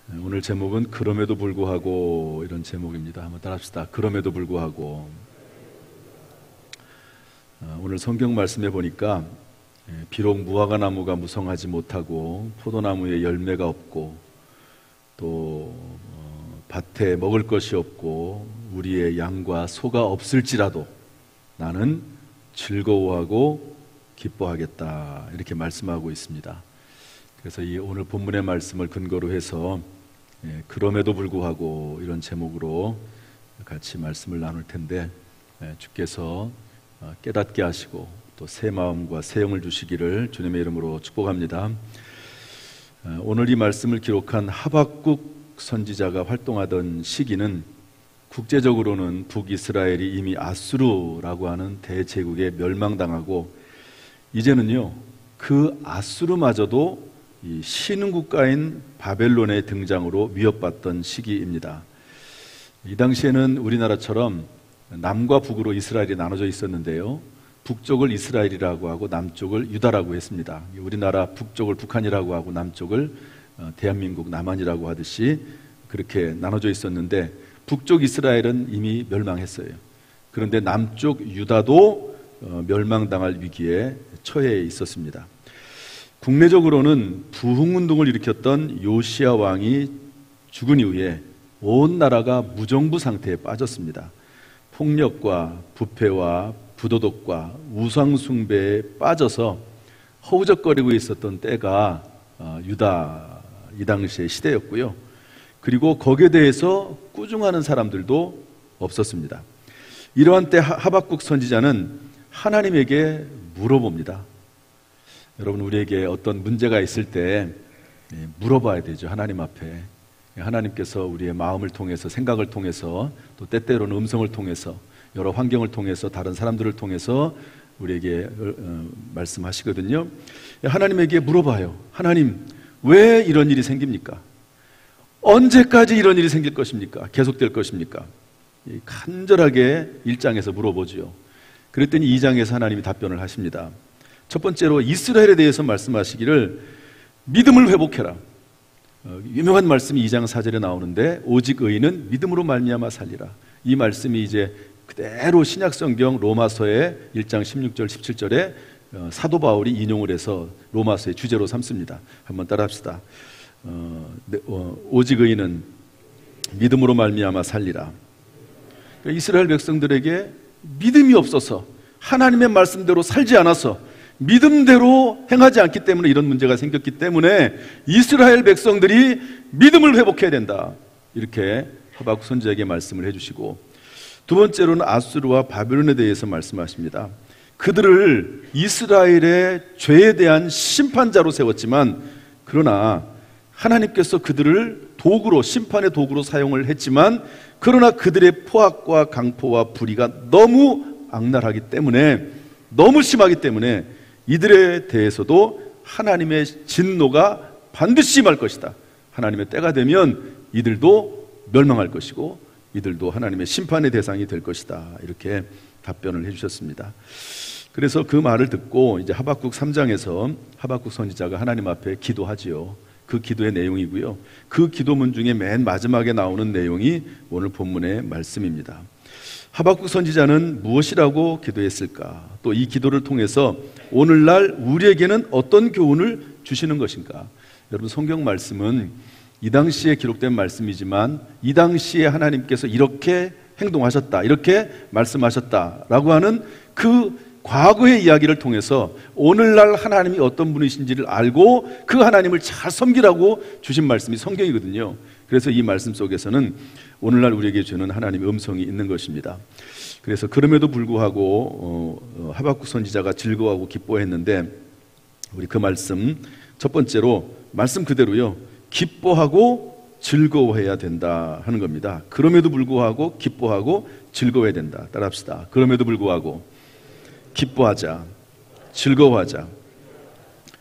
오늘 제목은 그럼에도 불구하고 이런 제목입니다. 한번 따라합시다. 그럼에도 불구하고. 오늘 성경 말씀에 보니까 비록 무화과 나무가 무성하지 못하고 포도나무에 열매가 없고 또 밭에 먹을 것이 없고 우리의 양과 소가 없을지라도 나는 즐거워하고 기뻐하겠다, 이렇게 말씀하고 있습니다. 그래서 이 오늘 본문의 말씀을 근거로 해서 그럼에도 불구하고 이런 제목으로 같이 말씀을 나눌 텐데, 주께서 깨닫게 하시고 또 새 마음과 새 영을 주시기를 주님의 이름으로 축복합니다. 오늘 이 말씀을 기록한 하박국 선지자가 활동하던 시기는 국제적으로는 북이스라엘이 이미 아수르라고 하는 대제국에 멸망당하고 이제는요 그 아수르마저도 이 신흥국가인 바벨론의 등장으로 위협받던 시기입니다. 이 당시에는 우리나라처럼 남과 북으로 이스라엘이 나눠져 있었는데요, 북쪽을 이스라엘이라고 하고 남쪽을 유다라고 했습니다. 우리나라 북쪽을 북한이라고 하고 남쪽을 대한민국 남한이라고 하듯이 그렇게 나눠져 있었는데, 북쪽 이스라엘은 이미 멸망했어요. 그런데 남쪽 유다도 멸망당할 위기에 처해 있었습니다. 국내적으로는 부흥운동을 일으켰던 요시야 왕이 죽은 이후에 온 나라가 무정부 상태에 빠졌습니다. 폭력과 부패와 부도덕과 우상숭배에 빠져서 허우적거리고 있었던 때가 유다 이 당시의 시대였고요. 그리고 거기에 대해서 꾸중하는 사람들도 없었습니다. 이러한 때 하박국 선지자는 하나님에게 물어봅니다. 여러분, 우리에게 어떤 문제가 있을 때 물어봐야 되죠. 하나님 앞에. 하나님께서 우리의 마음을 통해서, 생각을 통해서, 또 때때로는 음성을 통해서, 여러 환경을 통해서, 다른 사람들을 통해서 우리에게 말씀하시거든요. 하나님에게 물어봐요. 하나님, 왜 이런 일이 생깁니까? 언제까지 이런 일이 생길 것입니까? 계속될 것입니까? 간절하게 1장에서 물어보죠. 그랬더니 2장에서 하나님이 답변을 하십니다. 첫 번째로 이스라엘에 대해서 말씀하시기를 믿음을 회복해라. 유명한 말씀이 2장 4절에 나오는데 오직 의인은 믿음으로 말미암아 살리라. 이 말씀이 이제 그대로 신약성경 로마서의 1장 16절 17절에 사도 바울이 인용을 해서 로마서의 주제로 삼습니다. 한번 따라합시다. 오직 의인은 믿음으로 말미암아 살리라. 그러니까 이스라엘 백성들에게 믿음이 없어서, 하나님의 말씀대로 살지 않아서, 믿음대로 행하지 않기 때문에 이런 문제가 생겼기 때문에 이스라엘 백성들이 믿음을 회복해야 된다, 이렇게 하박국 선지자에게 말씀을 해주시고, 두 번째로는 아수르와 바벨론에 대해서 말씀하십니다. 그들을 이스라엘의 죄에 대한 심판자로 세웠지만, 그러나 하나님께서 그들을 도구로, 심판의 도구로 사용을 했지만, 그러나 그들의 포악과 강포와 불의가 너무 악랄하기 때문에, 너무 심하기 때문에 이들에 대해서도 하나님의 진노가 반드시 임할 것이다. 하나님의 때가 되면 이들도 멸망할 것이고 이들도 하나님의 심판의 대상이 될 것이다, 이렇게 답변을 해주셨습니다. 그래서 그 말을 듣고 이제 하박국 3장에서 하박국 선지자가 하나님 앞에 기도하지요. 그 기도의 내용이고요, 그 기도문 중에 맨 마지막에 나오는 내용이 오늘 본문의 말씀입니다. 하박국 선지자는 무엇이라고 기도했을까? 또 이 기도를 통해서 오늘날 우리에게는 어떤 교훈을 주시는 것인가? 여러분, 성경 말씀은 이 당시에 기록된 말씀이지만 이 당시에 하나님께서 이렇게 행동하셨다, 이렇게 말씀하셨다라고 하는 그 과거의 이야기를 통해서 오늘날 하나님이 어떤 분이신지를 알고 그 하나님을 잘 섬기라고 주신 말씀이 성경이거든요. 그래서 이 말씀 속에서는 오늘날 우리에게 주는 하나님의 음성이 있는 것입니다. 그래서 그럼에도 불구하고 하박국 선지자가 즐거워하고 기뻐했는데, 우리 그 말씀 첫 번째로 말씀 그대로요, 기뻐하고 즐거워해야 된다 하는 겁니다. 그럼에도 불구하고 기뻐하고 즐거워해야 된다. 따라합시다. 그럼에도 불구하고 기뻐하자, 즐거워하자.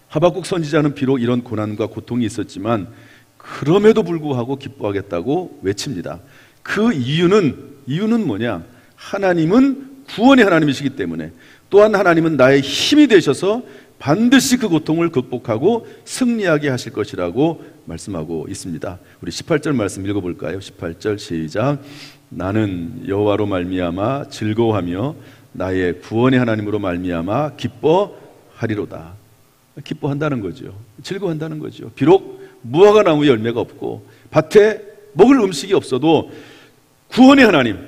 하박국 선지자는 비록 이런 고난과 고통이 있었지만 그럼에도 불구하고 기뻐하겠다고 외칩니다. 그 이유는 뭐냐? 하나님은 구원의 하나님이시기 때문에, 또한 하나님은 나의 힘이 되셔서 반드시 그 고통을 극복하고 승리하게 하실 것이라고 말씀하고 있습니다. 우리 18절 말씀 읽어볼까요? 18절 시작. 나는 여호와로 말미암아 즐거워하며 나의 구원의 하나님으로 말미암아 기뻐하리로다. 기뻐한다는 거죠. 즐거워한다는 거죠. 비록 무화과 나무 열매가 없고 밭에 먹을 음식이 없어도 구원의 하나님,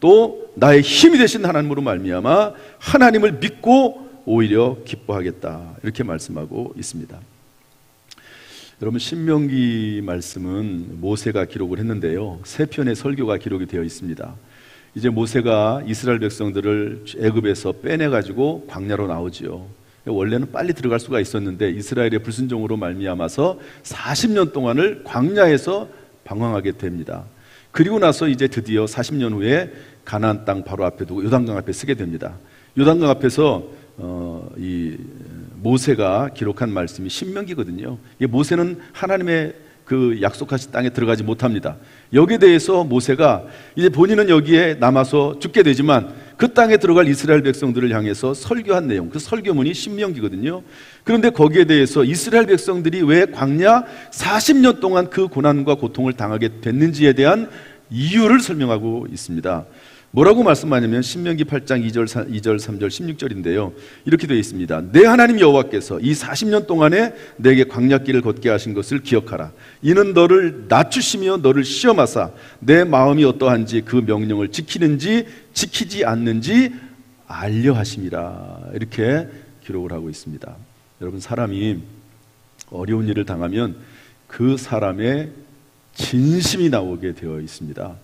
또 나의 힘이 되신 하나님으로 말미암아 하나님을 믿고 오히려 기뻐하겠다, 이렇게 말씀하고 있습니다. 여러분, 신명기 말씀은 모세가 기록을 했는데요, 3편의 설교가 기록이 되어 있습니다. 이제 모세가 이스라엘 백성들을 애굽에서 빼내가지고 광야로 나오지요. 원래는 빨리 들어갈 수가 있었는데 이스라엘의 불순종으로 말미암아서 40년 동안을 광야에서 방황하게 됩니다. 그리고 나서 이제 드디어 40년 후에 가나안 땅 바로 앞에 두고 요단강 앞에 서게 됩니다. 요단강 앞에서 이 모세가 기록한 말씀이 신명기거든요. 모세는 하나님의 그 약속하신 땅에 들어가지 못합니다. 여기에 대해서 모세가 이제 본인은 여기에 남아서 죽게 되지만 그 땅에 들어갈 이스라엘 백성들을 향해서 설교한 내용, 그 설교문이 신명기거든요. 그런데 거기에 대해서 이스라엘 백성들이 왜 광야 40년 동안 그 고난과 고통을 당하게 됐는지에 대한 이유를 설명하고 있습니다. 뭐라고 말씀하냐면 신명기 8장 2절, 3절, 16절인데요. 이렇게 되어 있습니다. 내 하나님 여호와께서 이 40년 동안에 내게 광야길을 걷게 하신 것을 기억하라. 이는 너를 낮추시며 너를 시험하사 내 마음이 어떠한지 그 명령을 지키는지 지키지 않는지 알려 하심이라. 이렇게 기록을 하고 있습니다. 여러분, 사람이 어려운 일을 당하면 그 사람의 진심이 나오게 되어 있습니다.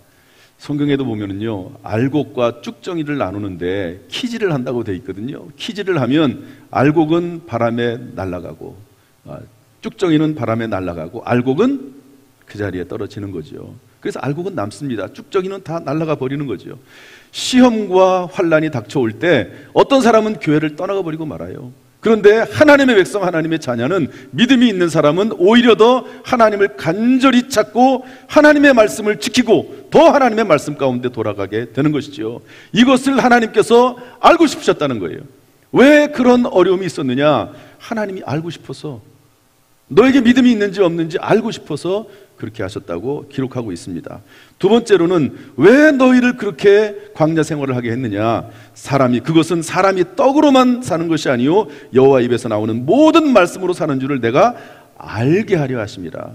성경에도 보면은요, 알곡과 쭉정이를 나누는데 키질을 한다고 되어 있거든요. 키질을 하면 알곡은 바람에 날아가고 쭉정이는 바람에 날아가고 알곡은 그 자리에 떨어지는 거죠. 그래서 알곡은 남습니다. 쭉정이는 다 날아가 버리는 거죠. 시험과 환란이 닥쳐올 때 어떤 사람은 교회를 떠나가 버리고 말아요. 그런데 하나님의 백성, 하나님의 자녀는, 믿음이 있는 사람은 오히려 더 하나님을 간절히 찾고 하나님의 말씀을 지키고 더 하나님의 말씀 가운데 돌아가게 되는 것이죠. 이것을 하나님께서 알고 싶으셨다는 거예요. 왜 그런 어려움이 있었느냐? 하나님이 알고 싶어서, 너에게 믿음이 있는지 없는지 알고 싶어서 그렇게 하셨다고 기록하고 있습니다. 두 번째로는 왜 너희를 그렇게 광야 생활을 하게 했느냐? 그것은 사람이 떡으로만 사는 것이 아니요 여호와 입에서 나오는 모든 말씀으로 사는 줄을 내가 알게 하려 하심이라.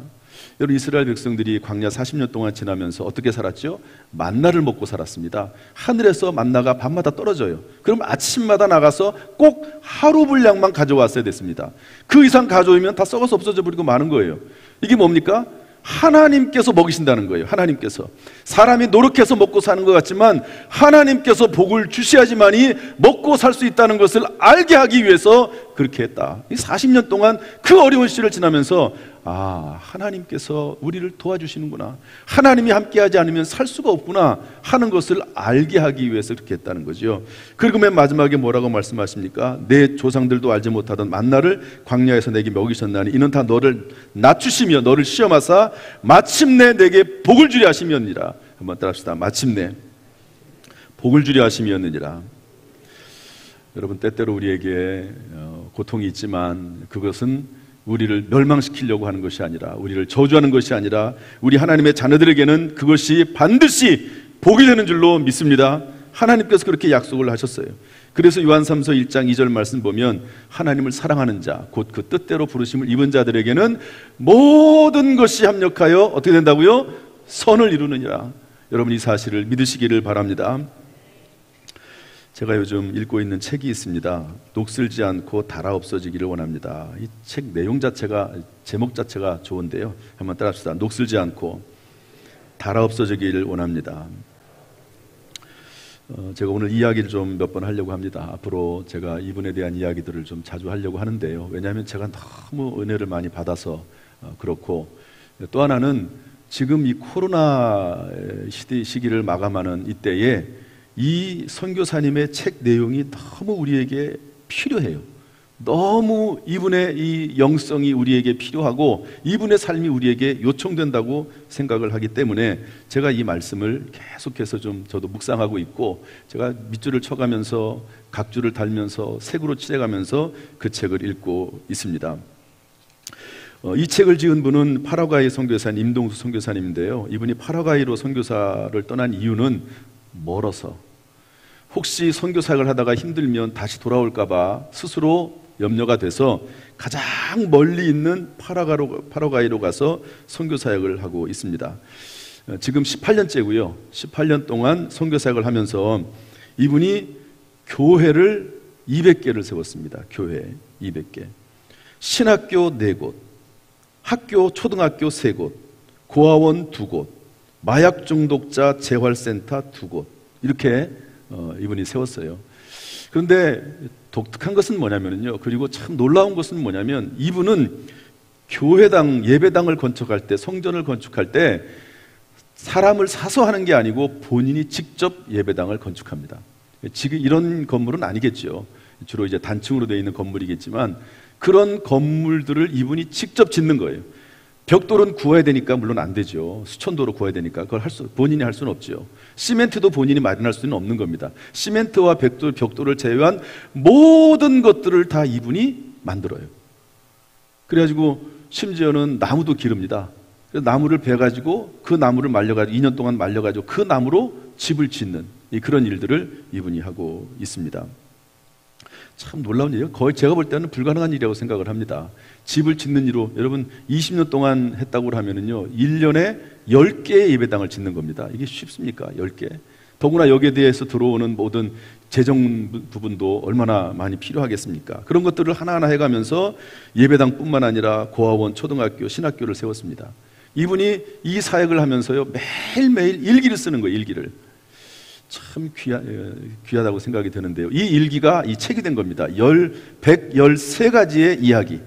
여러분, 이스라엘 백성들이 광야 40년 동안 지나면서 어떻게 살았죠? 만나를 먹고 살았습니다. 하늘에서 만나가 밤마다 떨어져요. 그럼 아침마다 나가서 꼭 하루 분량만 가져왔어야 됐습니다. 그 이상 가져오면 다 썩어서 없어져 버리고 마는 거예요. 이게 뭡니까? 하나님께서 먹이신다는 거예요. 하나님께서. 사람이 노력해서 먹고 사는 것 같지만 하나님께서 복을 주셔야지만이 먹고 살 수 있다는 것을 알게 하기 위해서 그렇게 했다. 이 40년 동안 그 어려운 시를 지나면서 하나님께서 우리를 도와주시는구나, 하나님이 함께하지 않으면 살 수가 없구나 하는 것을 알게 하기 위해서 그렇게 했다는 거죠. 그리고 맨 마지막에 뭐라고 말씀하십니까? 내 조상들도 알지 못하던 만나를 광야에서 내게 먹이셨나니 이는 다 너를 낮추시며 너를 시험하사 마침내 내게 복을 주려 하심이었느니라. 한번 따라합시다. 마침내 복을 주려 하심이었느니라. 여러분, 때때로 우리에게 고통이 있지만 그것은 우리를 멸망시키려고 하는 것이 아니라, 우리를 저주하는 것이 아니라 우리 하나님의 자녀들에게는 그것이 반드시 복이 되는 줄로 믿습니다. 하나님께서 그렇게 약속을 하셨어요. 그래서 요한삼서 1장 2절 말씀 보면 하나님을 사랑하는 자, 곧 그 뜻대로 부르심을 입은 자들에게는 모든 것이 합력하여 어떻게 된다고요? 선을 이루느니라. 여러분, 이 사실을 믿으시기를 바랍니다. 제가 요즘 읽고 있는 책이 있습니다. 녹슬지 않고 닳아 없어지기를 원합니다. 이 책 내용 자체가, 제목 자체가 좋은데요, 한번 따라합시다. 녹슬지 않고 닳아 없어지기를 원합니다. 제가 오늘 이야기를 좀 몇 번 하려고 합니다. 앞으로 제가 이분에 대한 이야기들을 좀 자주 하려고 하는데요, 왜냐하면 제가 너무 은혜를 많이 받아서 그렇고, 또 하나는 지금 이 코로나 시기를 마감하는 이때에 이 선교사님의 책 내용이 너무 우리에게 필요해요. 너무 이분의 이 영성이 우리에게 필요하고 이분의 삶이 우리에게 요청된다고 생각을 하기 때문에 제가 이 말씀을 계속해서 좀 저도 묵상하고 있고, 제가 밑줄을 쳐가면서 각줄을 달면서 색으로 칠해가면서 그 책을 읽고 있습니다. 이 책을 지은 분은 파라과이 선교사님 임동수 선교사님인데요, 이분이 파라과이로 선교사를 떠난 이유는 멀어서, 혹시 선교사역을 하다가 힘들면 다시 돌아올까 봐 스스로 염려가 돼서 가장 멀리 있는 파라과이로 가서 선교사역을 하고 있습니다. 지금 18년째고요. 18년 동안 선교사역을 하면서 이분이 교회를 200개를 세웠습니다. 교회 200개, 신학교 4곳, 학교 초등학교 3곳, 고아원 2곳, 마약 중독자 재활센터 2곳, 이렇게 이분이 세웠어요. 그런데 독특한 것은 뭐냐면요, 그리고 참 놀라운 것은 뭐냐면, 이분은 교회당, 예배당을 건축할 때, 성전을 건축할 때 사람을 사서 하는 게 아니고 본인이 직접 예배당을 건축합니다. 지금 이런 건물은 아니겠죠. 주로 이제 단층으로 되어 있는 건물이겠지만 그런 건물들을 이분이 직접 짓는 거예요. 벽돌은 구해야 되니까 물론 안 되죠. 수천도로 구해야 되니까 그걸 본인이 할 수는 없죠. 시멘트도 본인이 마련할 수는 없는 겁니다. 시멘트와 벽돌을 제외한 모든 것들을 다 이분이 만들어요. 그래가지고 심지어는 나무도 기릅니다. 나무를 베가지고 그 나무를 말려가지고 2년 동안 말려가지고 그 나무로 집을 짓는 그런 일들을 이분이 하고 있습니다. 참 놀라운 일이에요. 거의 제가 볼 때는 불가능한 일이라고 생각을 합니다. 집을 짓는 일로, 여러분 20년 동안 했다고 하면은요, 1년에 10개의 예배당을 짓는 겁니다. 이게 쉽습니까? 10개. 더구나 여기에 대해서 들어오는 모든 재정 부분도 얼마나 많이 필요하겠습니까? 그런 것들을 하나하나 해가면서 예배당뿐만 아니라 고아원, 초등학교, 신학교를 세웠습니다. 이분이 이 사역을 하면서요, 매일매일 일기를 쓰는 거예요. 일기를. 참 귀하다고 생각이 드는데요, 이 일기가 이 책이 된 겁니다. 113가지의 이야기,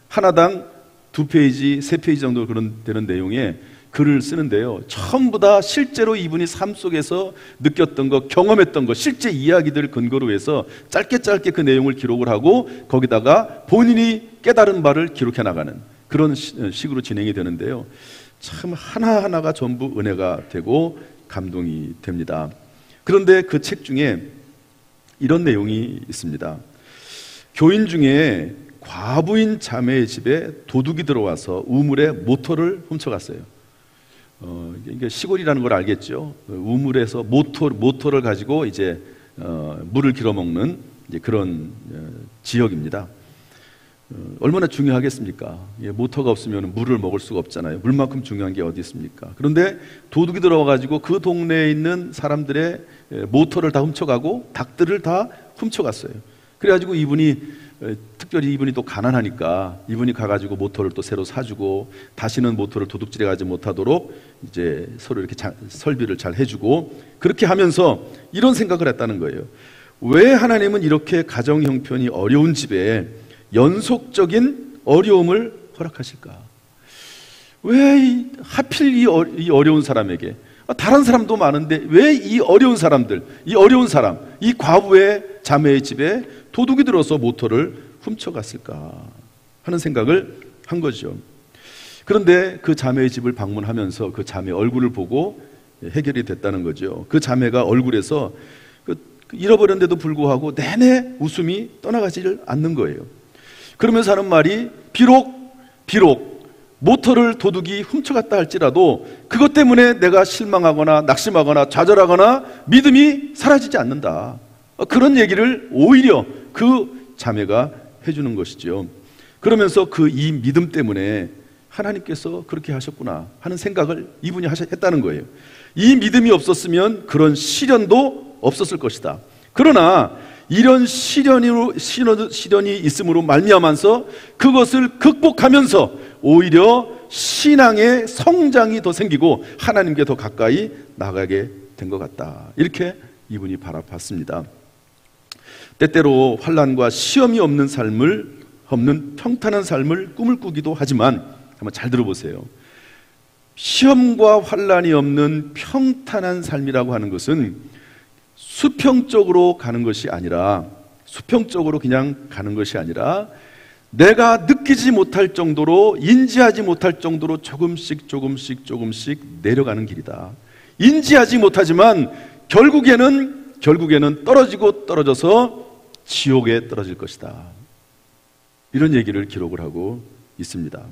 하나당 2페이지, 3페이지 정도 되는 내용의 글을 쓰는데요, 전부 다 실제로 이분이 삶 속에서 느꼈던 것, 경험했던 것, 실제 이야기들을 근거로 해서 짧게 그 내용을 기록을 하고 거기다가 본인이 깨달은 바를 기록해 나가는 그런 식으로 진행이 되는데요, 참 하나하나가 전부 은혜가 되고 감동이 됩니다. 그런데 그 책 중에 이런 내용이 있습니다. 교인 중에 과부인 자매의 집에 도둑이 들어와서 우물에 모터를 훔쳐갔어요. 이게 시골이라는 걸 알겠죠. 우물에서 모터를 가지고 이제 물을 길어먹는 이제 그런 지역입니다. 얼마나 중요하겠습니까? 모터가 없으면 물을 먹을 수가 없잖아요. 물만큼 중요한 게 어디 있습니까? 그런데 도둑이 들어와가지고 그 동네에 있는 사람들의 모터를 다 훔쳐가고 닭들을 다 훔쳐갔어요. 그래가지고 특별히 이분이 또 가난하니까 이분이 가가지고 모터를 또 새로 사주고, 다시는 모터를 도둑질해 가지 못하도록 이제 서로 이렇게 설비를 잘 해주고, 그렇게 하면서 이런 생각을 했다는 거예요. 왜 하나님은 이렇게 가정 형편이 어려운 집에 연속적인 어려움을 허락하실까? 왜 하필 이 어려운 사람에게, 다른 사람도 많은데 왜 이 어려운 사람들, 이 과부의 자매의 집에 도둑이 들어서 모터를 훔쳐갔을까 하는 생각을 한 거죠. 그런데 그 자매의 집을 방문하면서 그 자매 얼굴을 보고 해결이 됐다는 거죠. 그 자매가 얼굴에서 잃어버렸는데도 불구하고 내내 웃음이 떠나가지를 않는 거예요. 그러면서 하는 말이, 비록 모터를 도둑이 훔쳐갔다 할지라도 그것 때문에 내가 실망하거나 낙심하거나 좌절하거나 믿음이 사라지지 않는다. 그런 얘기를 오히려 그 자매가 해주는 것이죠. 그러면서 이 믿음 때문에 하나님께서 그렇게 하셨구나 하는 생각을 이분이 했다는 거예요. 이 믿음이 없었으면 그런 시련도 없었을 것이다. 그러나 이런 시련이 있음으로 말미암아서 그것을 극복하면서 오히려 신앙의 성장이 더 생기고 하나님께 더 가까이 나가게 된 것 같다. 이렇게 이분이 바라봤습니다. 때때로 환난과 시험이 없는 평탄한 삶을 꿈을 꾸기도 하지만, 한번 잘 들어보세요. 시험과 환난이 없는 평탄한 삶이라고 하는 것은 수평적으로 가는 것이 아니라 수평적으로 그냥 가는 것이 아니라 내가 느끼지 못할 정도로, 인지하지 못할 정도로 조금씩 내려가는 길이다. 인지하지 못하지만 결국에는 떨어져서 지옥에 떨어질 것이다. 이런 얘기를 기록을 하고 있습니다.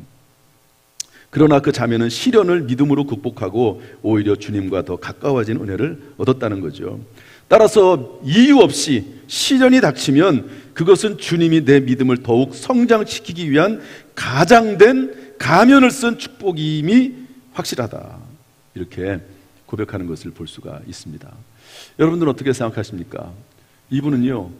그러나 그 자매는 시련을 믿음으로 극복하고 오히려 주님과 더 가까워진 은혜를 얻었다는 거죠. 따라서 이유 없이 시련이 닥치면 그것은 주님이 내 믿음을 더욱 성장시키기 위한 가장된 가면을 쓴 축복임이 확실하다. 이렇게 고백하는 것을 볼 수가 있습니다. 여러분들은 어떻게 생각하십니까? 이분은요,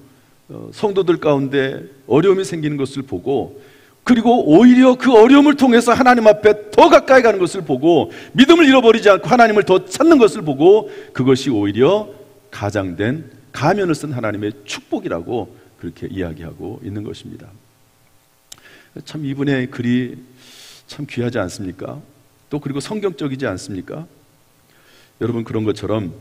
성도들 가운데 어려움이 생기는 것을 보고, 그리고 오히려 그 어려움을 통해서 하나님 앞에 더 가까이 가는 것을 보고, 믿음을 잃어버리지 않고 하나님을 더 찾는 것을 보고, 그것이 오히려 가장된 가면을 쓴 하나님의 축복이라고 그렇게 이야기하고 있는 것입니다. 참 이분의 글이 참 귀하지 않습니까? 또 그리고 성경적이지 않습니까? 여러분, 그런 것처럼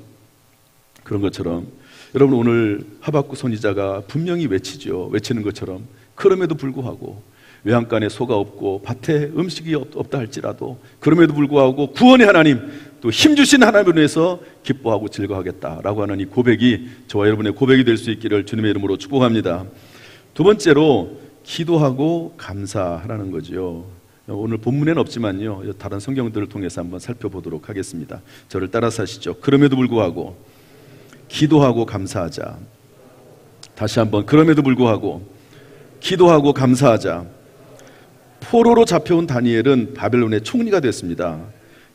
여러분, 오늘 하박국 선지자가 분명히 외치는 것처럼, 그럼에도 불구하고 외양간에 소가 없고 밭에 음식이 없다 할지라도 그럼에도 불구하고 구원의 하나님, 또 힘주신 하나님을 위해서 기뻐하고 즐거워하겠다라고 하는 이 고백이 저와 여러분의 고백이 될 수 있기를 주님의 이름으로 축복합니다. 두 번째로 기도하고 감사하라는 거죠. 오늘 본문에는 없지만요, 다른 성경들을 통해서 한번 살펴보도록 하겠습니다. 저를 따라서 하시죠. 그럼에도 불구하고 기도하고 감사하자. 다시 한번, 그럼에도 불구하고 기도하고 감사하자. 포로로 잡혀온 다니엘은 바벨론의 총리가 됐습니다.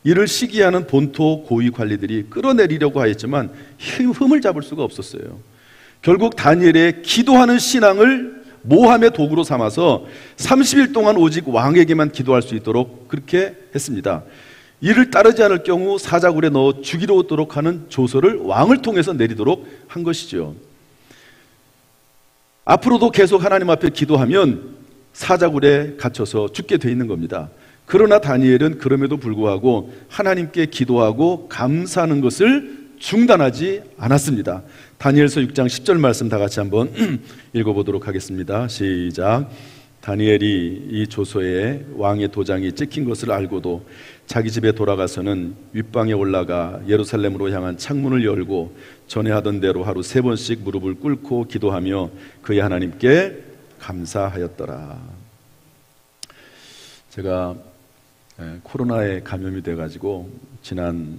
이를 시기하는 본토 고위 관리들이 끌어내리려고 하였지만 흠을 잡을 수가 없었어요. 결국 다니엘의 기도하는 신앙을 모함의 도구로 삼아서 30일 동안 오직 왕에게만 기도할 수 있도록 그렇게 했습니다. 이를 따르지 않을 경우 사자굴에 넣어 죽이도록 하는 조서를 왕을 통해서 내리도록 한 것이죠. 앞으로도 계속 하나님 앞에 기도하면 사자굴에 갇혀서 죽게 돼 있는 겁니다. 그러나 다니엘은 그럼에도 불구하고 하나님께 기도하고 감사하는 것을 중단하지 않았습니다. 다니엘서 6장 10절 말씀 다 같이 한번 읽어보도록 하겠습니다. 시작. 다니엘이 이 조서에 왕의 도장이 찍힌 것을 알고도 자기 집에 돌아가서는 윗방에 올라가 예루살렘으로 향한 창문을 열고 전에 하던 대로 하루 3번씩 무릎을 꿇고 기도하며 그의 하나님께 감사하였더라. 제가 코로나에 감염이 돼가지고 지난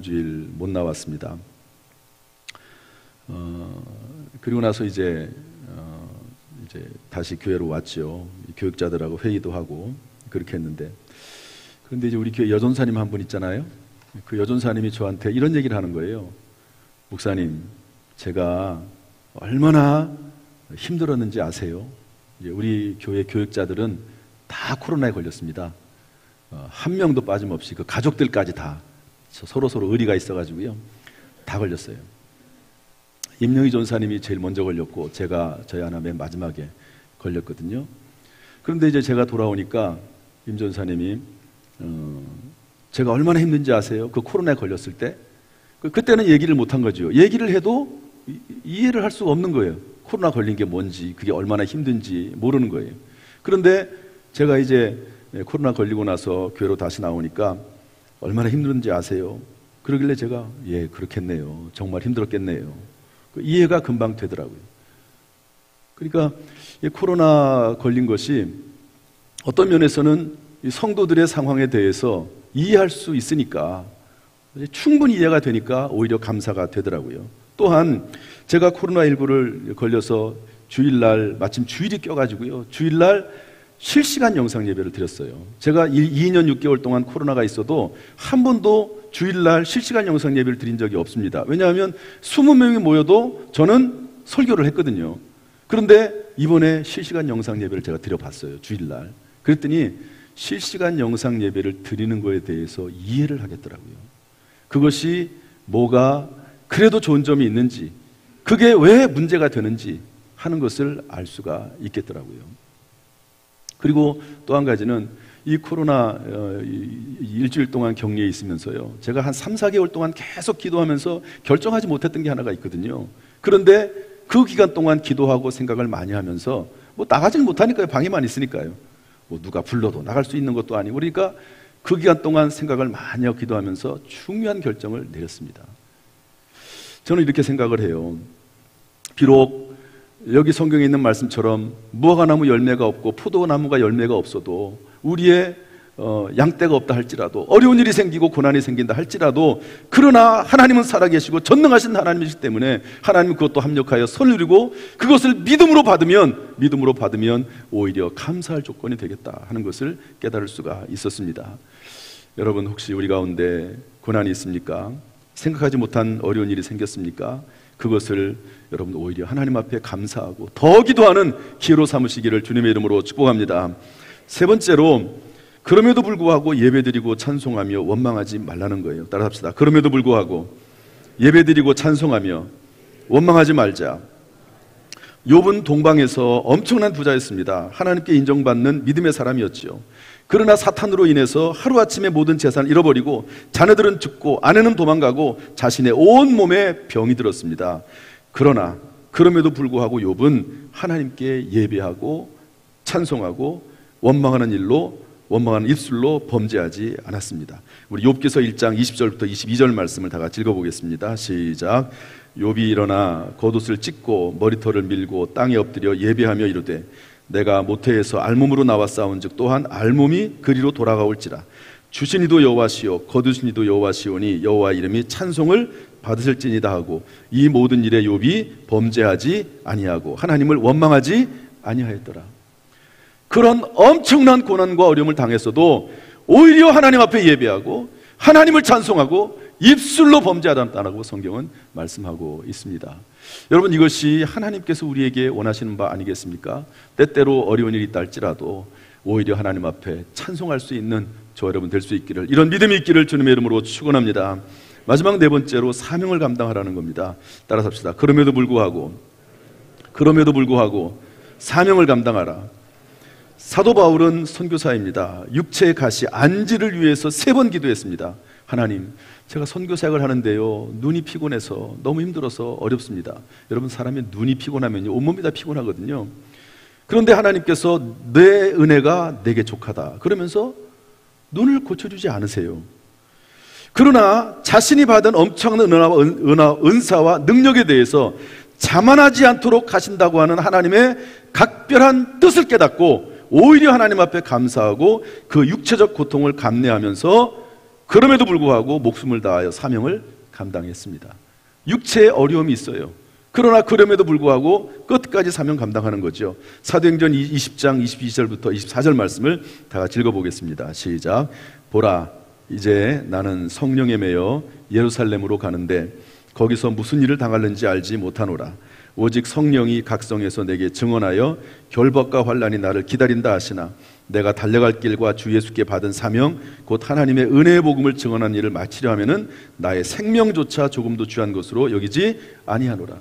주일 못 나왔습니다. 그리고 나서 이제 다시 교회로 왔죠. 교육자들하고 회의도 하고 그렇게 했는데, 그런데 이제 우리 교회 여전사님 한 분 있잖아요. 그 여전사님이 저한테 이런 얘기를 하는 거예요. 목사님, 제가 얼마나 힘들었는지 아세요? 이제 우리 교회 교육자들은 다 코로나에 걸렸습니다. 한 명도 빠짐없이 그 가족들까지 다 서로 의리가 있어가지고요, 다 걸렸어요. 임영희 전사님이 제일 먼저 걸렸고 제가 저희 하나 맨 마지막에 걸렸거든요. 그런데 이제 제가 돌아오니까 임 전사님이 제가 얼마나 힘든지 아세요? 그 코로나에 걸렸을 때 그때는 얘기를 못한 거죠. 얘기를 해도 이해를 할 수가 없는 거예요. 코로나 걸린 게 뭔지, 그게 얼마나 힘든지 모르는 거예요. 그런데 제가 이제 코로나 걸리고 나서 교회로 다시 나오니까 얼마나 힘든지 아세요? 그러길래 제가 예, 그렇겠네요. 정말 힘들었겠네요. 이해가 금방 되더라고요. 그러니까 이 코로나 걸린 것이 어떤 면에서는 이 성도들의 상황에 대해서 이해할 수 있으니까, 충분히 이해가 되니까 오히려 감사가 되더라고요. 또한 제가 코로나19를 걸려서 주일날, 마침 주일이 껴가지고요, 주일날 실시간 영상 예배를 드렸어요. 제가 2년 6개월 동안 코로나가 있어도 한 번도 주일날 실시간 영상 예배를 드린 적이 없습니다. 왜냐하면 20명이 모여도 저는 설교를 했거든요. 그런데 이번에 실시간 영상 예배를 제가 드려봤어요. 주일날. 그랬더니 실시간 영상 예배를 드리는 거에 대해서 이해를 하겠더라고요. 그것이 뭐가 그래도 좋은 점이 있는지, 그게 왜 문제가 되는지 하는 것을 알 수가 있겠더라고요. 그리고 또 한 가지는 이 코로나 일주일 동안 격리에 있으면서요, 제가 한 3, 4개월 동안 계속 기도하면서 결정하지 못했던 게 하나가 있거든요. 그런데 그 기간 동안 기도하고 생각을 많이 하면서 뭐 나가지는 못하니까요. 방에만 있으니까요. 뭐 누가 불러도 나갈 수 있는 것도 아니고, 그러니까 그 기간 동안 생각을 많이 하고 기도하면서 중요한 결정을 내렸습니다. 저는 이렇게 생각을 해요. 비록 여기 성경에 있는 말씀처럼 무화과나무 열매가 없고 포도나무가 열매가 없어도, 우리의 양떼가 없다 할지라도, 어려운 일이 생기고 고난이 생긴다 할지라도, 그러나 하나님은 살아계시고 전능하신 하나님이시기 때문에 하나님은 그것도 합력하여 선을 이루고 그것을 믿음으로 받으면 오히려 감사할 조건이 되겠다 하는 것을 깨달을 수가 있었습니다. 여러분, 혹시 우리 가운데 고난이 있습니까? 생각하지 못한 어려운 일이 생겼습니까? 그것을 여러분 오히려 하나님 앞에 감사하고 더 기도하는 기회로 삼으시기를 주님의 이름으로 축복합니다. 세 번째로, 그럼에도 불구하고 예배드리고 찬송하며 원망하지 말라는 거예요. 따라합시다. 그럼에도 불구하고 예배드리고 찬송하며 원망하지 말자. 욥은 동방에서 엄청난 부자였습니다. 하나님께 인정받는 믿음의 사람이었죠. 그러나 사탄으로 인해서 하루아침에 모든 재산을 잃어버리고 자녀들은 죽고 아내는 도망가고 자신의 온 몸에 병이 들었습니다. 그러나 그럼에도 불구하고 욥은 하나님께 예배하고 찬송하고 원망하는 입술로 범죄하지 않았습니다. 우리 욥기서 1장 20절부터 22절 말씀을 다 같이 읽어보겠습니다. 시작. 욥이 일어나 겉옷을 찢고 머리털을 밀고 땅에 엎드려 예배하며 이르되, 내가 모태에서 알몸으로 나와 싸운즉 또한 알몸이 그리로 돌아가올지라. 주신 이도 여호와시요 거두신 이도 여호와시오니 여호와 이름이 찬송을 받으실지니다 하고, 이 모든 일에 욥이 범죄하지 아니하고 하나님을 원망하지 아니하였더라. 그런 엄청난 고난과 어려움을 당했어도 오히려 하나님 앞에 예배하고 하나님을 찬송하고 입술로 범죄하지 않았다고 성경은 말씀하고 있습니다. 여러분, 이것이 하나님께서 우리에게 원하시는 바 아니겠습니까? 때때로 어려운 일이 있다 할지라도 오히려 하나님 앞에 찬송할 수 있는 저 여러분 될 수 있기를, 이런 믿음이 있기를 주님의 이름으로 축원합니다. 마지막 네 번째로, 사명을 감당하라는 겁니다. 따라서 합시다. 그럼에도 불구하고 사명을 감당하라. 사도 바울은 선교사입니다. 육체의 가시 안지를 위해서 3번 기도했습니다. 하나님, 제가 선교사역을 하는데요, 눈이 피곤해서 너무 힘들어서 어렵습니다. 여러분, 사람이 눈이 피곤하면요 온몸이 다 피곤하거든요. 그런데 하나님께서 내 은혜가 내게 족하다 그러면서 눈을 고쳐주지 않으세요. 그러나 자신이 받은 엄청난 은사와 능력에 대해서 자만하지 않도록 하신다고 하는 하나님의 각별한 뜻을 깨닫고 오히려 하나님 앞에 감사하고 그 육체적 고통을 감내하면서 그럼에도 불구하고 목숨을 다하여 사명을 감당했습니다. 육체에 어려움이 있어요. 그러나 그럼에도 불구하고 끝까지 사명 감당하는 거죠. 사도행전 20장 22절부터 24절 말씀을 다 같이 읽어보겠습니다. 시작. 보라, 이제 나는 성령에 매여 예루살렘으로 가는데 거기서 무슨 일을 당할는지 알지 못하노라. 오직 성령이 각성에서 내게 증언하여 결박과 환난이 나를 기다린다 하시나, 내가 달려갈 길과 주 예수께 받은 사명 곧 하나님의 은혜의 복음을 증언한 일을 마치려 하면은 나의 생명조차 조금도 귀한 것으로 여기지 아니하노라.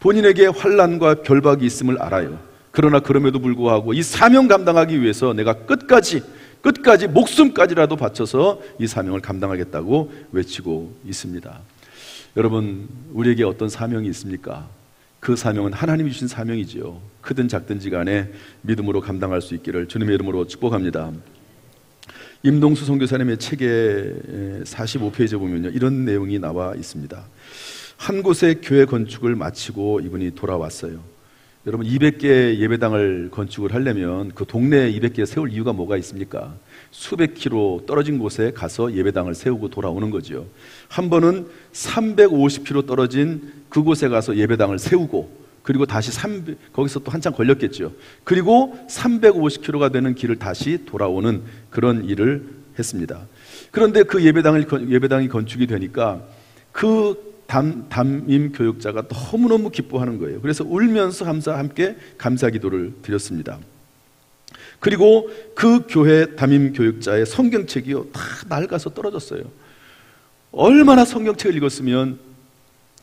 본인에게 환난과 결박이 있음을 알아요. 그러나 그럼에도 불구하고 이 사명 감당하기 위해서 내가 끝까지 목숨까지라도 바쳐서 이 사명을 감당하겠다고 외치고 있습니다. 여러분, 우리에게 어떤 사명이 있습니까? 그 사명은 하나님이 주신 사명이지요. 크든 작든지 간에 믿음으로 감당할 수 있기를 주님의 이름으로 축복합니다. 임동수 선교사님의 책의 45페이지에 보면요, 이런 내용이 나와 있습니다. 한 곳에 교회 건축을 마치고 이분이 돌아왔어요. 여러분, 200개 예배당을 건축을 하려면 그 동네에 200개 세울 이유가 뭐가 있습니까? 수백 킬로 떨어진 곳에 가서 예배당을 세우고 돌아오는 거죠. 한 번은 350킬로 떨어진 그곳에 가서 예배당을 세우고, 그리고 다시 거기서 또 한참 걸렸겠죠. 그리고 350킬로가 되는 길을 다시 돌아오는 그런 일을 했습니다. 그런데 그 예배당이 건축이 되니까 그 담임 교육자가 너무너무 기뻐하는 거예요. 그래서 울면서 함께 감사 기도를 드렸습니다. 그리고 그 교회 담임 교육자의 성경책이요, 다 낡아서 떨어졌어요. 얼마나 성경책을 읽었으면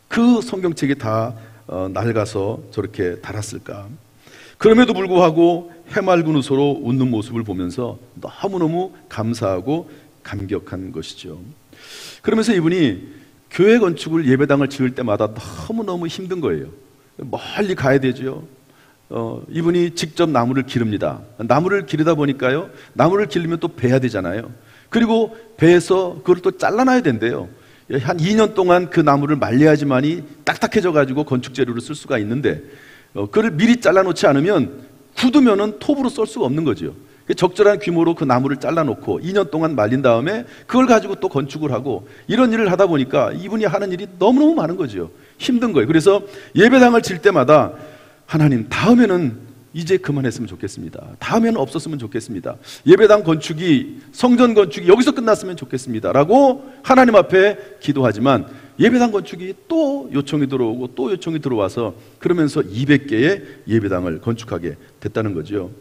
그 성경책이 다 낡아서 저렇게 닳았을까. 그럼에도 불구하고 해맑은 웃으로 웃는 모습을 보면서 너무너무 감사하고 감격한 것이죠. 그러면서 이분이 교회 건축을, 예배당을 지을 때마다 너무너무 힘든 거예요. 멀리 가야 되죠. 이분이 직접 나무를 기릅니다. 나무를 기르다 보니까요, 나무를 기르면 또 베야 되잖아요. 그리고 베서 그걸 또 잘라놔야 된대요. 한 2년 동안 그 나무를 말려야지만이 딱딱해져 가지고 건축 재료로 쓸 수가 있는데, 그걸 미리 잘라놓지 않으면 굳으면은 톱으로 썰 수가 없는 거죠. 적절한 규모로 그 나무를 잘라놓고 2년 동안 말린 다음에 그걸 가지고 또 건축을 하고, 이런 일을 하다 보니까 이분이 하는 일이 너무너무 많은 거죠. 힘든 거예요. 그래서 예배당을 질 때마다 하나님, 다음에는 이제 그만했으면 좋겠습니다. 다음에는 없었으면 좋겠습니다. 예배당 건축이, 성전 건축이 여기서 끝났으면 좋겠습니다 라고 하나님 앞에 기도하지만, 예배당 건축이 또 요청이 들어오고 또 요청이 들어와서, 그러면서 200개의 예배당을 건축하게 됐다는 거죠.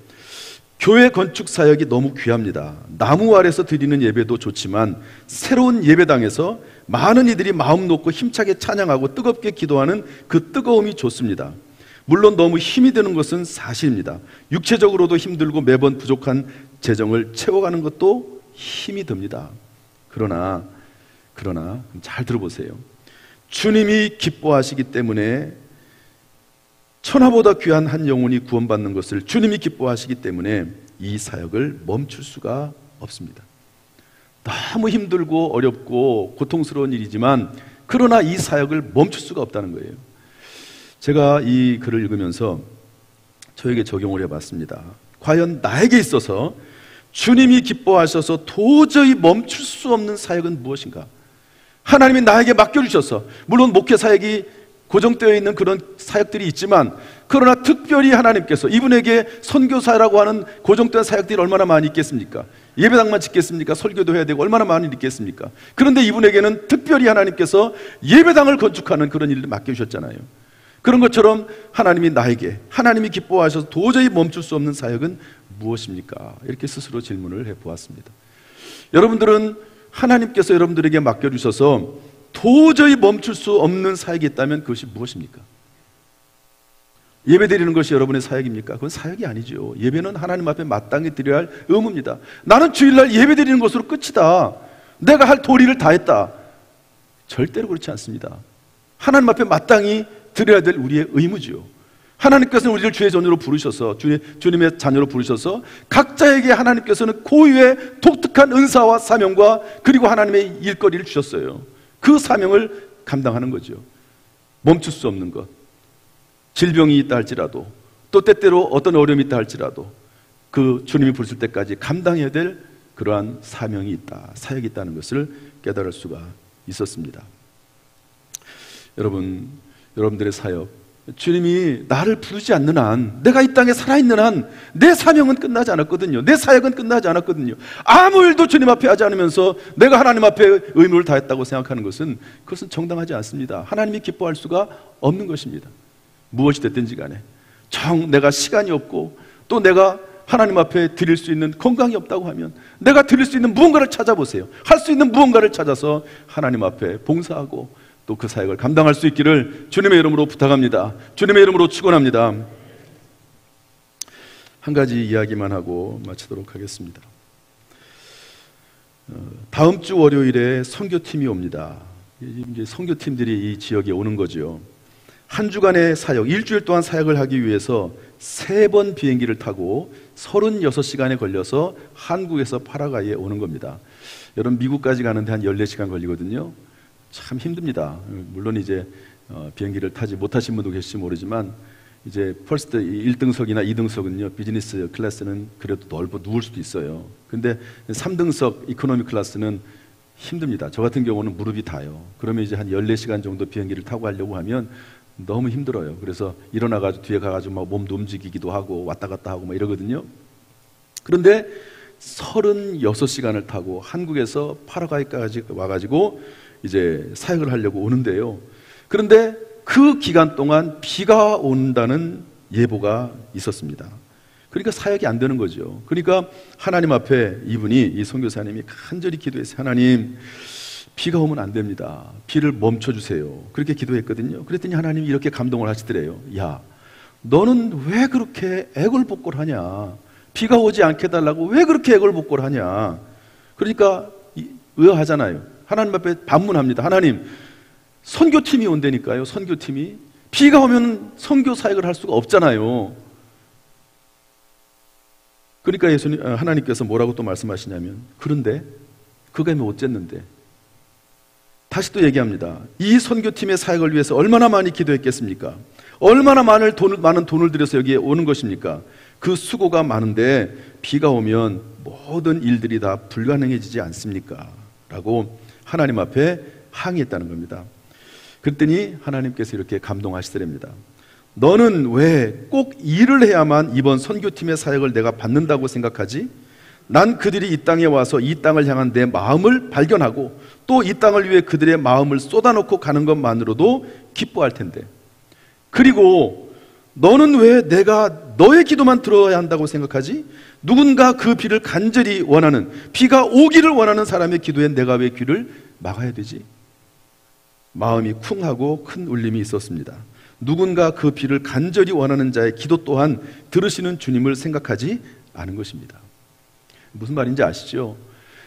교회 건축 사역이 너무 귀합니다. 나무 아래서 드리는 예배도 좋지만, 새로운 예배당에서 많은 이들이 마음 놓고 힘차게 찬양하고 뜨겁게 기도하는 그 뜨거움이 좋습니다. 물론 너무 힘이 드는 것은 사실입니다. 육체적으로도 힘들고 매번 부족한 재정을 채워가는 것도 힘이 듭니다. 그러나 잘 들어보세요. 주님이 기뻐하시기 때문에, 천하보다 귀한 한 영혼이 구원받는 것을 주님이 기뻐하시기 때문에 이 사역을 멈출 수가 없습니다. 너무 힘들고 어렵고 고통스러운 일이지만, 그러나 이 사역을 멈출 수가 없다는 거예요. 제가 이 글을 읽으면서 저에게 적용을 해봤습니다. 과연 나에게 있어서 주님이 기뻐하셔서 도저히 멈출 수 없는 사역은 무엇인가? 하나님이 나에게 맡겨주셔서, 물론 목회 사역이 고정되어 있는 그런 사역들이 있지만, 그러나 특별히 하나님께서 이분에게 선교사라고 하는 고정된 사역들이 얼마나 많이 있겠습니까? 예배당만 짓겠습니까? 설교도 해야 되고 얼마나 많이 있겠습니까? 그런데 이분에게는 특별히 하나님께서 예배당을 건축하는 그런 일을 맡겨주셨잖아요. 그런 것처럼 하나님이 나에게, 하나님이 기뻐하셔서 도저히 멈출 수 없는 사역은 무엇입니까? 이렇게 스스로 질문을 해보았습니다. 여러분들은 하나님께서 여러분들에게 맡겨주셔서 도저히 멈출 수 없는 사역이 있다면 그것이 무엇입니까? 예배 드리는 것이 여러분의 사역입니까? 그건 사역이 아니죠. 예배는 하나님 앞에 마땅히 드려야 할 의무입니다. 나는 주일날 예배 드리는 것으로 끝이다, 내가 할 도리를 다 했다, 절대로 그렇지 않습니다. 하나님 앞에 마땅히 드려야 될 우리의 의무지요. 하나님께서는 우리를 주의 자녀로 부르셔서, 주님의 자녀로 부르셔서 각자에게 하나님께서는 고유의 독특한 은사와 사명과, 그리고 하나님의 일거리를 주셨어요. 그 사명을 감당하는 거죠. 멈출 수 없는 것, 질병이 있다 할지라도, 또 때때로 어떤 어려움이 있다 할지라도 그 주님이 부르실 때까지 감당해야 될 그러한 사명이 있다, 사역이 있다는 것을 깨달을 수가 있었습니다. 여러분들의 사역, 주님이 나를 부르지 않는 한, 내가 이 땅에 살아있는 한 내 사명은 끝나지 않았거든요. 내 사역은 끝나지 않았거든요. 아무 일도 주님 앞에 하지 않으면서 내가 하나님 앞에 의무를 다했다고 생각하는 것은, 그것은 정당하지 않습니다. 하나님이 기뻐할 수가 없는 것입니다. 무엇이 됐든지 간에 내가 시간이 없고, 또 내가 하나님 앞에 드릴 수 있는 건강이 없다고 하면, 내가 드릴 수 있는 무언가를 찾아보세요. 할 수 있는 무언가를 찾아서 하나님 앞에 봉사하고 또 그 사역을 감당할 수 있기를 주님의 이름으로 부탁합니다. 주님의 이름으로 축원합니다. 한 가지 이야기만 하고 마치도록 하겠습니다. 다음 주 월요일에 선교팀이 옵니다. 이제 선교팀들이 이 지역에 오는 거죠. 한 주간의 사역, 일주일 동안 사역을 하기 위해서 3번 비행기를 타고 36시간에 걸려서 한국에서 파라과이에 오는 겁니다. 여러분, 미국까지 가는데 한 14시간 걸리거든요. 참 힘듭니다. 물론 이제 비행기를 타지 못하신 분도 계실지 모르지만, 이제 퍼스트 1등석이나 2등석은요, 비즈니스 클래스는 그래도 넓어 누울 수도 있어요. 근데 3등석 이코노미 클래스는 힘듭니다. 저 같은 경우는 무릎이 닿아요. 그러면 이제 한 14시간 정도 비행기를 타고 하려고 하면 너무 힘들어요. 그래서 일어나가지고 뒤에 가가지고 막 몸도 움직이기도 하고 왔다 갔다 하고 막 이러거든요. 그런데 36시간을 타고 한국에서 파라과이까지 와가지고 이제 사역을 하려고 오는데요. 그런데 그 기간 동안 비가 온다는 예보가 있었습니다. 그러니까 사역이 안 되는 거죠. 그러니까 하나님 앞에 이 선교사님이 간절히 기도했어요. 하나님, 비가 오면 안 됩니다. 비를 멈춰주세요. 그렇게 기도했거든요. 그랬더니 하나님이 이렇게 감동을 하시더래요. 야, 너는 왜 그렇게 애걸복걸하냐? 비가 오지 않게 해달라고 왜 그렇게 애걸복걸하냐? 그러니까 의아하잖아요. 하나님 앞에 반문합니다. 하나님, 선교팀이 온다니까요. 선교팀이 비가 오면 선교 사역을 할 수가 없잖아요. 그러니까 하나님께서 뭐라고 또 말씀하시냐면, 그런데 그가 뭐 어쨌는데, 다시 또 얘기합니다. 이 선교팀의 사역을 위해서 얼마나 많이 기도했겠습니까? 얼마나 많은 돈을 들여서 여기에 오는 것입니까? 그 수고가 많은데 비가 오면 모든 일들이 다 불가능해지지 않습니까? 라고 하나님 앞에 항의했다는 겁니다. 그랬더니 하나님께서 이렇게 감동하시더랍니다. 너는 왜 꼭 일을 해야만 이번 선교팀의 사역을 내가 받는다고 생각하지? 난 그들이 이 땅에 와서 이 땅을 향한 내 마음을 발견하고 또 이 땅을 위해 그들의 마음을 쏟아놓고 가는 것만으로도 기뻐할 텐데, 그리고 너는 왜 내가 너의 기도만 들어야 한다고 생각하지? 누군가 그 비를 간절히 원하는, 비가 오기를 원하는 사람의 기도에 내가 왜 귀를 막아야 되지? 마음이 쿵하고 큰 울림이 있었습니다. 누군가 그 비를 간절히 원하는 자의 기도 또한 들으시는 주님을 생각하지 않은 것입니다. 무슨 말인지 아시죠?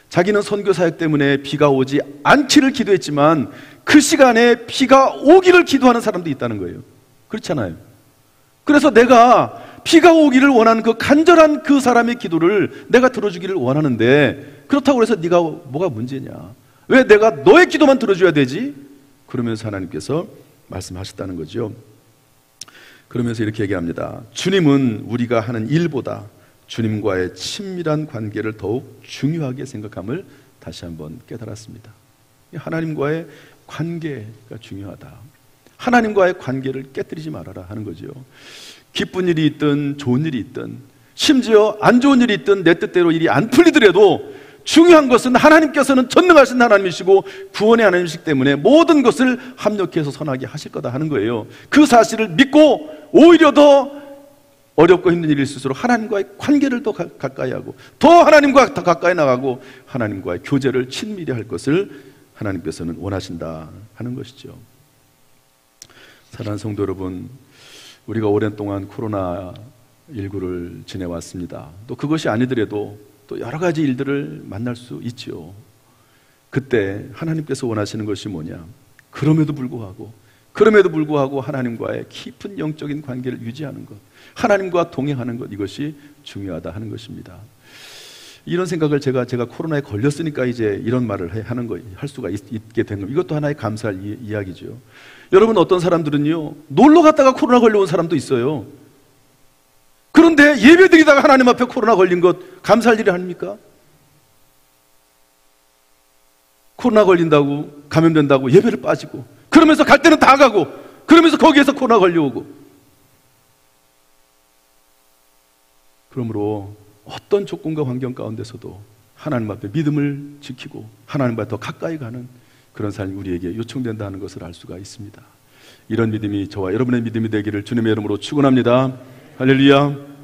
자기는 선교사역 때문에 비가 오지 않기를 기도했지만 그 시간에 비가 오기를 기도하는 사람도 있다는 거예요. 그렇잖아요. 그래서 내가 비가 오기를 원하는 그 간절한 그 사람의 기도를 내가 들어주기를 원하는데, 그렇다고 해서 네가 뭐가 문제냐? 왜 내가 너의 기도만 들어줘야 되지? 그러면서 하나님께서 말씀하셨다는 거죠. 그러면서 이렇게 얘기합니다. 주님은 우리가 하는 일보다 주님과의 친밀한 관계를 더욱 중요하게 생각함을 다시 한번 깨달았습니다. 하나님과의 관계가 중요하다. 하나님과의 관계를 깨뜨리지 말아라 하는 거죠. 기쁜 일이 있든 좋은 일이 있든, 심지어 안 좋은 일이 있든 내 뜻대로 일이 안 풀리더라도 중요한 것은 하나님께서는 전능하신 하나님이시고 구원의 하나님이시기 때문에 모든 것을 합력해서 선하게 하실 거다 하는 거예요. 그 사실을 믿고 오히려 더 어렵고 힘든 일이 있을수록 하나님과의 관계를 더 가까이 하고 더 하나님과 더 가까이 나가고 하나님과의 교제를 친밀히 할 것을 하나님께서는 원하신다 하는 것이죠. 사랑하는 성도 여러분, 우리가 오랜 동안 코로나19를 지내왔습니다. 또 그것이 아니더라도 또 여러 가지 일들을 만날 수 있지요. 그때 하나님께서 원하시는 것이 뭐냐? 그럼에도 불구하고 하나님과의 깊은 영적인 관계를 유지하는 것, 하나님과 동행하는 것, 이것이 중요하다 하는 것입니다. 이런 생각을 제가 코로나에 걸렸으니까 이제 이런 말을 할 수가 있게 된 겁니다. 이것도 하나의 감사할 이야기죠. 여러분, 어떤 사람들은요, 놀러 갔다가 코로나 걸려온 사람도 있어요. 그런데 예배 드리다가 하나님 앞에 코로나 걸린 것 감사할 일이 아닙니까? 코로나 걸린다고, 감염된다고 예배를 빠지고, 그러면서 갈 때는 다 가고, 그러면서 거기에서 코로나 걸려오고. 그러므로 어떤 조건과 환경 가운데서도 하나님 앞에 믿음을 지키고 하나님 앞에 더 가까이 가는 그런 삶이 우리에게 요청된다는 것을 알 수가 있습니다. 이런 믿음이 저와 여러분의 믿음이 되기를 주님의 이름으로 축원합니다. 할렐루야.